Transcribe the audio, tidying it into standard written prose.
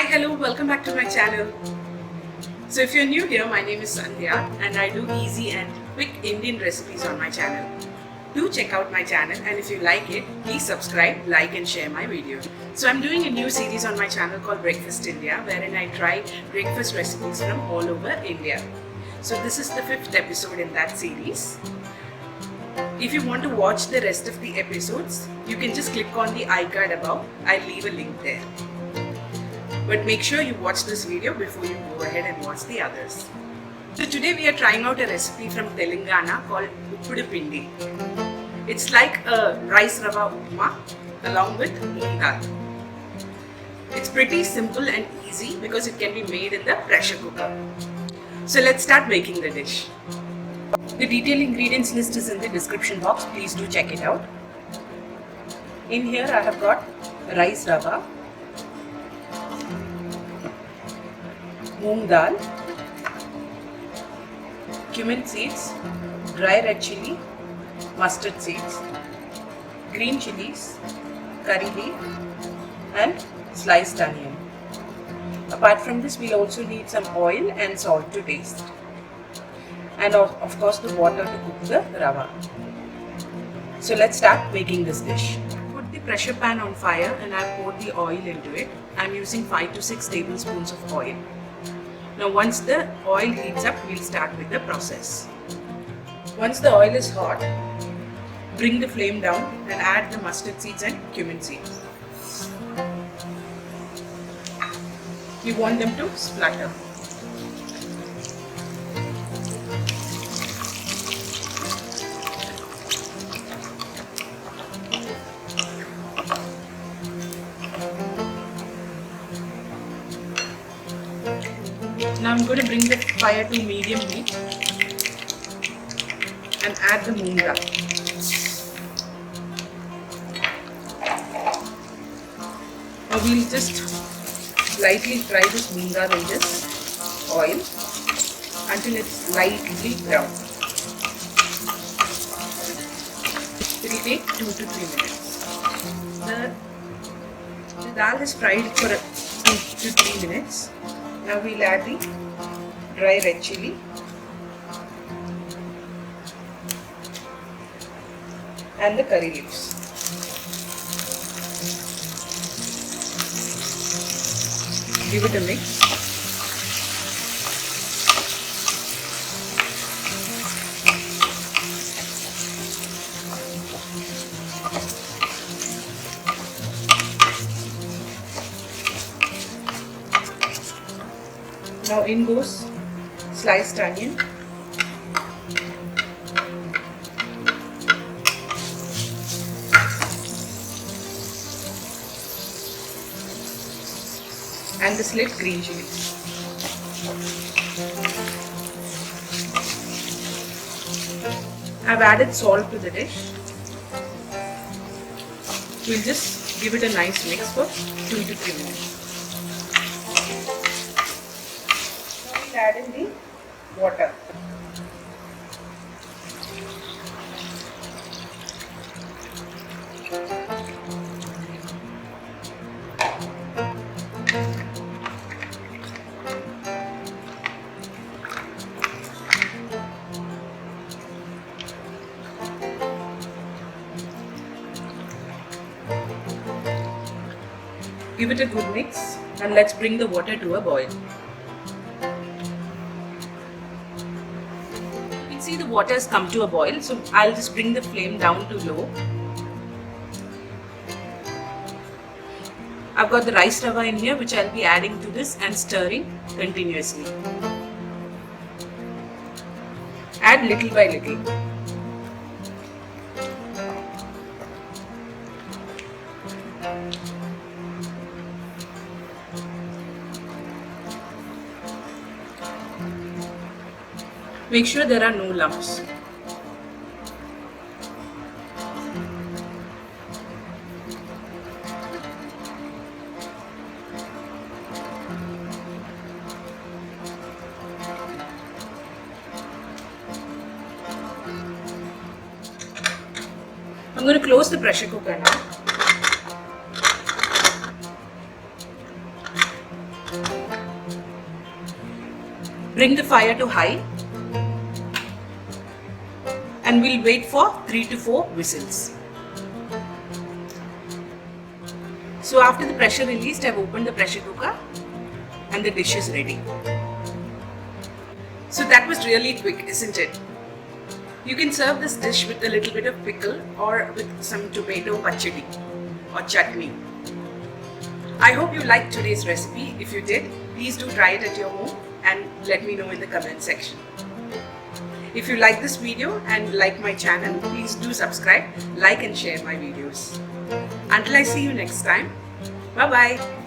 Hi, hello, welcome back to my channel. So if you're new here, my name is Sandhya and I do easy and quick Indian recipes on my channel. Do check out my channel, and if you like it, please subscribe, like and share my video. So I'm doing a new series on my channel called Breakfast India, wherein I try breakfast recipes from all over India. So this is the 5th episode in that series. If you want to watch the rest of the episodes, you can just click on the iCard above. I'll leave a link there. But make sure you watch this video before you go ahead and watch the others. So today we are trying out a recipe from Telangana called Uppudu Pindi. It's like a rice rava upuma along with moong dal. It's pretty simple and easy because it can be made in the pressure cooker. So let's start making the dish. The detailed ingredients list is in the description box. Please do check it out. In here I have got rice rava, moong dal, cumin seeds, dry red chilli, mustard seeds, green chillies, curry leaf and sliced onion. Apart from this, we'll also need some oil and salt to taste. And of course the water to cook the rava. So let's start making this dish. Put the pressure pan on fire and I've poured the oil into it. I'm using 5 to 6 tablespoons of oil. Now once the oil heats up, we'll start with the process. Once the oil is hot, bring the flame down and add the mustard seeds and cumin seeds. We want them to splutter. Now I'm going to bring the fire to medium heat and add the moong dal. Now we'll just lightly fry this moong dal in this oil until it's lightly brown. It will take 2 to 3 minutes. The dal is fried for 2 to 3 minutes. Now we'll add the dry red chilli and the curry leaves. Give it a mix. Now in goes sliced onion, and the slit green chillies. I've added salt to the dish. We'll just give it a nice mix for 2 to 3 minutes. Add in the water. Give it a good mix and let's bring the water to a boil. See, the water has come to a boil, so I'll just bring the flame down to low. I've got the rice rava in here, which I'll be adding to this and stirring continuously. Add little by little. Make sure there are no lumps. I'm going to close the pressure cooker now. Bring the fire to high and we'll wait for 3 to 4 whistles. So after the pressure released, I've opened the pressure cooker and the dish is ready. So that was really quick, isn't it? You can serve this dish with a little bit of pickle or with some tomato pachadi or chutney. I hope you liked today's recipe. If you did, please do try it at your home and let me know in the comment section. If you like this video and like my channel, please do subscribe, like and share my videos. Until I see you next time, bye bye.